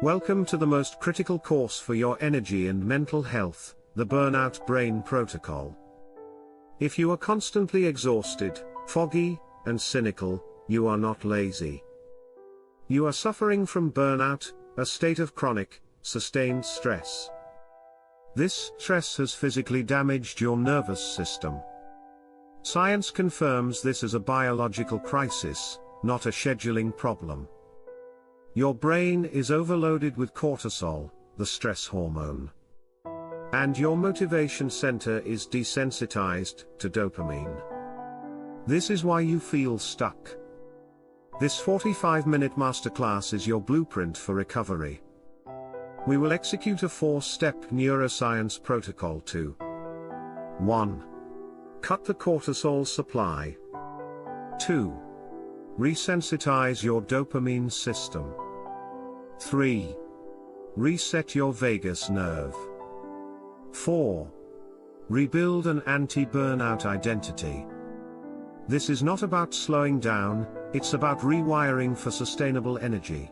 Welcome to the most critical course for your energy and mental health, the Burnout Brain Protocol. If you are constantly exhausted, foggy, and cynical, you are not lazy. You are suffering from burnout, a state of chronic, sustained stress. This stress has physically damaged your nervous system. Science confirms this as a biological crisis, not a scheduling problem. Your brain is overloaded with cortisol, the stress hormone. And your motivation center is desensitized to dopamine. This is why you feel stuck. This 45-minute masterclass is your blueprint for recovery. We will execute a 4-step neuroscience protocol to 1. Cut the cortisol supply. 2. Resensitize your dopamine system. 3. Reset your vagus nerve. 4. Rebuild an anti-burnout identity. This is not about slowing down, it's about rewiring for sustainable energy.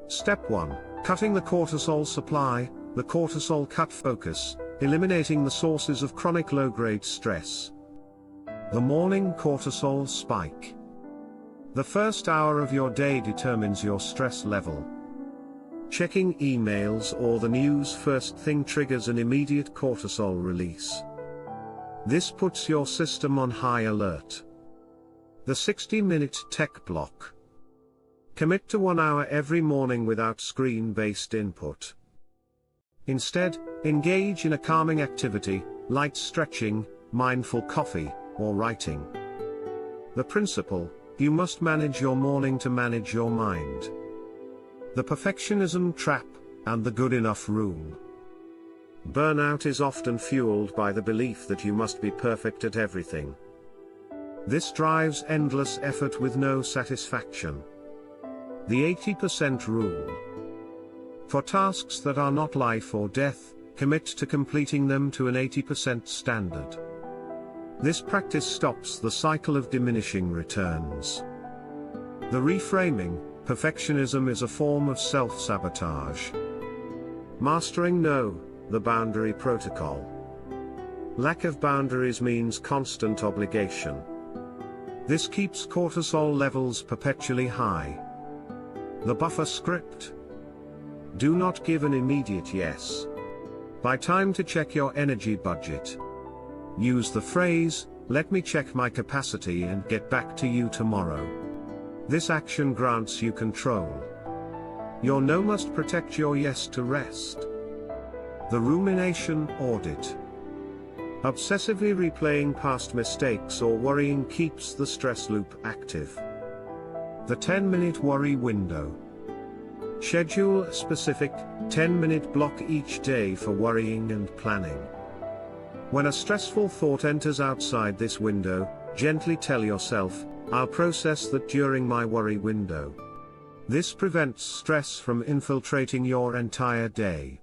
Step 1. Cutting the cortisol supply, the cortisol cut focus, eliminating the sources of chronic low-grade stress. The morning cortisol spike. The first hour of your day determines your stress level. Checking emails or the news first thing triggers an immediate cortisol release. This puts your system on high alert. The 60-minute tech block. Commit to 1 hour every morning without screen-based input. Instead, engage in a calming activity, light stretching, mindful coffee, or writing. The principle: you must manage your morning to manage your mind. The perfectionism trap, and the good enough rule. Burnout is often fueled by the belief that you must be perfect at everything. This drives endless effort with no satisfaction. The 80% rule. For tasks that are not life or death, commit to completing them to an 80% standard. This practice stops the cycle of diminishing returns. The reframing: perfectionism is a form of self-sabotage. Mastering no, the boundary protocol. Lack of boundaries means constant obligation. This keeps cortisol levels perpetually high. The buffer script. Do not give an immediate yes. Buy time to check your energy budget. Use the phrase, "Let me check my capacity and get back to you tomorrow." This action grants you control. Your no must protect your yes to rest. The rumination audit. Obsessively replaying past mistakes or worrying keeps the stress loop active. The 10-minute worry window. Schedule a specific, 10-minute block each day for worrying and planning. When a stressful thought enters outside this window, gently tell yourself, "I'll process that during my worry window." This prevents stress from infiltrating your entire day.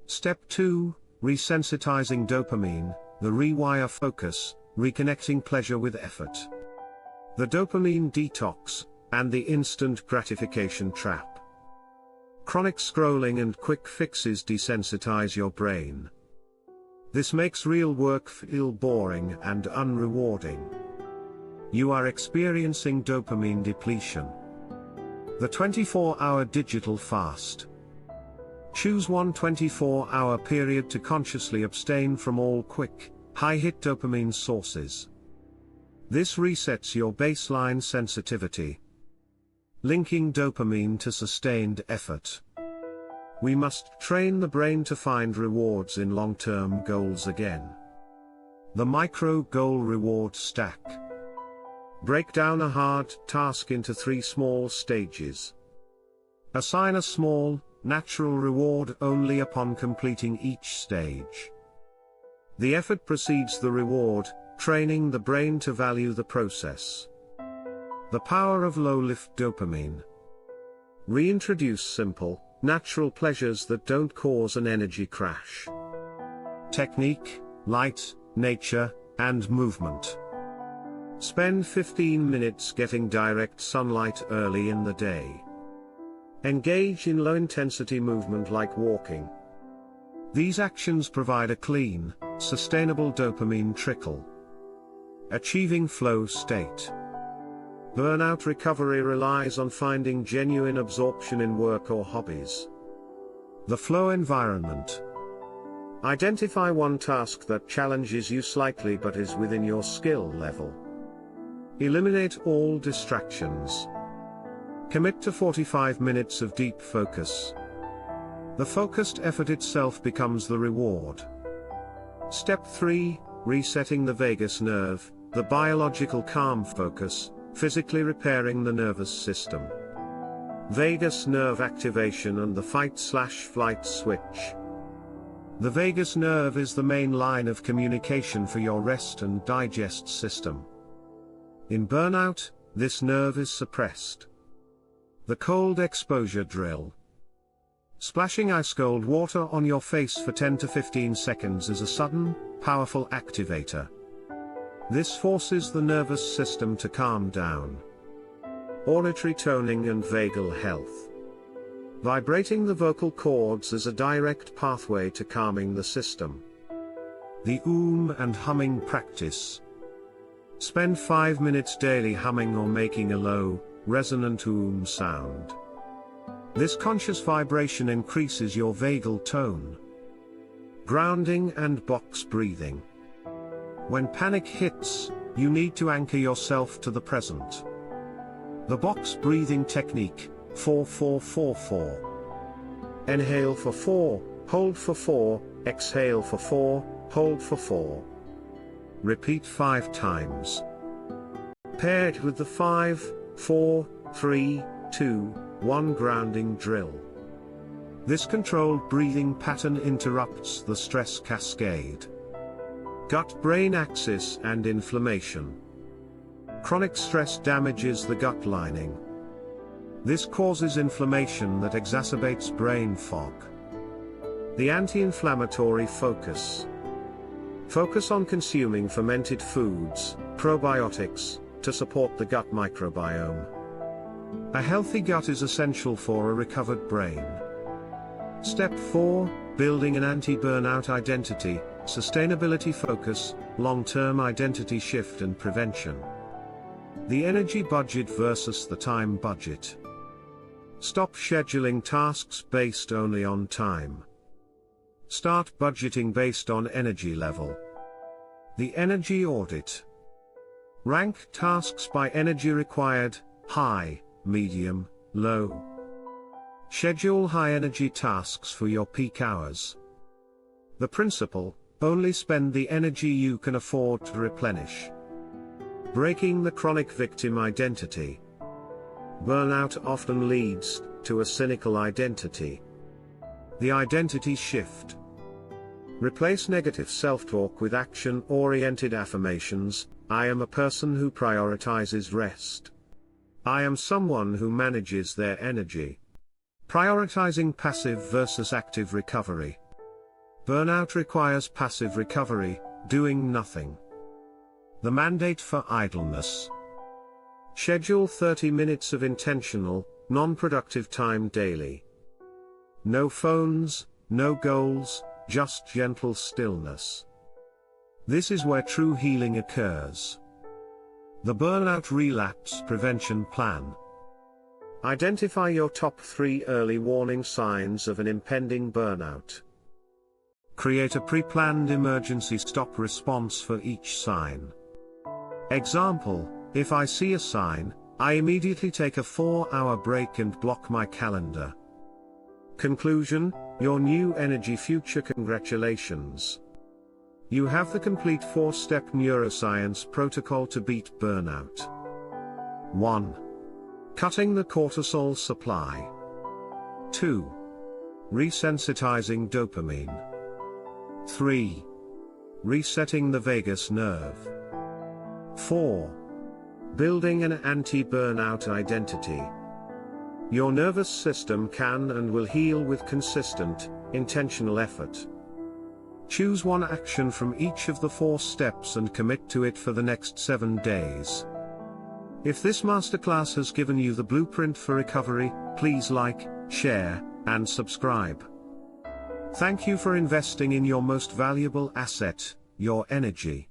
Step 2. Resensitizing dopamine, the rewire focus, reconnecting pleasure with effort. The dopamine detox, and the instant gratification trap. Chronic scrolling and quick fixes desensitize your brain. This makes real work feel boring and unrewarding. You are experiencing dopamine depletion. The 24-hour digital fast. Choose one 24-hour period to consciously abstain from all quick, high-hit dopamine sources. This resets your baseline sensitivity. Linking dopamine to sustained effort. We must train the brain to find rewards in long-term goals again. The micro-goal reward stack. Break down a hard task into 3 small stages. Assign a small, natural reward only upon completing each stage. The effort precedes the reward, training the brain to value the process. The power of low-lift dopamine. Reintroduce simple, natural pleasures that don't cause an energy crash. Technique: light, nature, and movement. Spend 15 minutes getting direct sunlight early in the day. Engage in low-intensity movement like walking. These actions provide a clean, sustainable dopamine trickle. Achieving flow state. Burnout recovery relies on finding genuine absorption in work or hobbies. The flow environment. Identify one task that challenges you slightly but is within your skill level. Eliminate all distractions. Commit to 45 minutes of deep focus. The focused effort itself becomes the reward. Step 3, resetting the vagus nerve, the biological calm focus, physically repairing the nervous system. Vagus nerve activation and the fight/flight switch. The vagus nerve is the main line of communication for your rest and digest system. In burnout, this nerve is suppressed. The cold exposure drill. Splashing ice-cold water on your face for 10 to 15 seconds is a sudden, powerful activator. This forces the nervous system to calm down. Auditory toning and vagal health. Vibrating the vocal cords is a direct pathway to calming the system. The and humming practice. Spend 5 minutes daily humming or making a low, resonant sound. This conscious vibration increases your vagal tone. Grounding and box breathing. When panic hits, you need to anchor yourself to the present. The box breathing technique, 4-4-4-4. Inhale for 4, hold for 4, exhale for 4, hold for 4. Repeat 5 times. Pair it with the 5, 4, 3, 2, 1 grounding drill. This controlled breathing pattern interrupts the stress cascade. Gut-brain axis and inflammation. Chronic stress damages the gut lining. This causes inflammation that exacerbates brain fog. The anti-inflammatory focus. Focus on consuming fermented foods, probiotics, to support the gut microbiome. A healthy gut is essential for a recovered brain. Step 4, building an anti-burnout identity, sustainability focus, long-term identity shift and prevention. The energy budget versus the time budget. Stop scheduling tasks based only on time. Start budgeting based on energy level. The energy audit. Rank tasks by energy required, high, medium, low. Schedule high-energy tasks for your peak hours. The principle, only spend the energy you can afford to replenish. Breaking the chronic victim identity. Burnout often leads to a cynical identity. The identity shift. Replace negative self-talk with action-oriented affirmations. I am a person who prioritizes rest. I am someone who manages their energy. Prioritizing passive versus active recovery. Burnout requires passive recovery, doing nothing. The mandate for idleness. Schedule 30 minutes of intentional, non-productive time daily. No phones, no goals, just gentle stillness. This is where true healing occurs. The Burnout Relapse Prevention Plan. Identify your top 3 early warning signs of an impending burnout. Create a pre-planned emergency stop response for each sign. Example, if I see a sign, I immediately take a 4-hour break and block my calendar. Conclusion, your new energy future. Congratulations. You have the complete 4-step neuroscience protocol to beat burnout. 1. Cutting the cortisol supply. 2. Resensitizing dopamine. 3. Resetting the vagus nerve. 4. Building an anti-burnout identity. Your nervous system can and will heal with consistent, intentional effort. Choose one action from each of the 4 steps and commit to it for the next 7 days. If this masterclass has given you the blueprint for recovery, please like, share, and subscribe. Thank you for investing in your most valuable asset, your energy.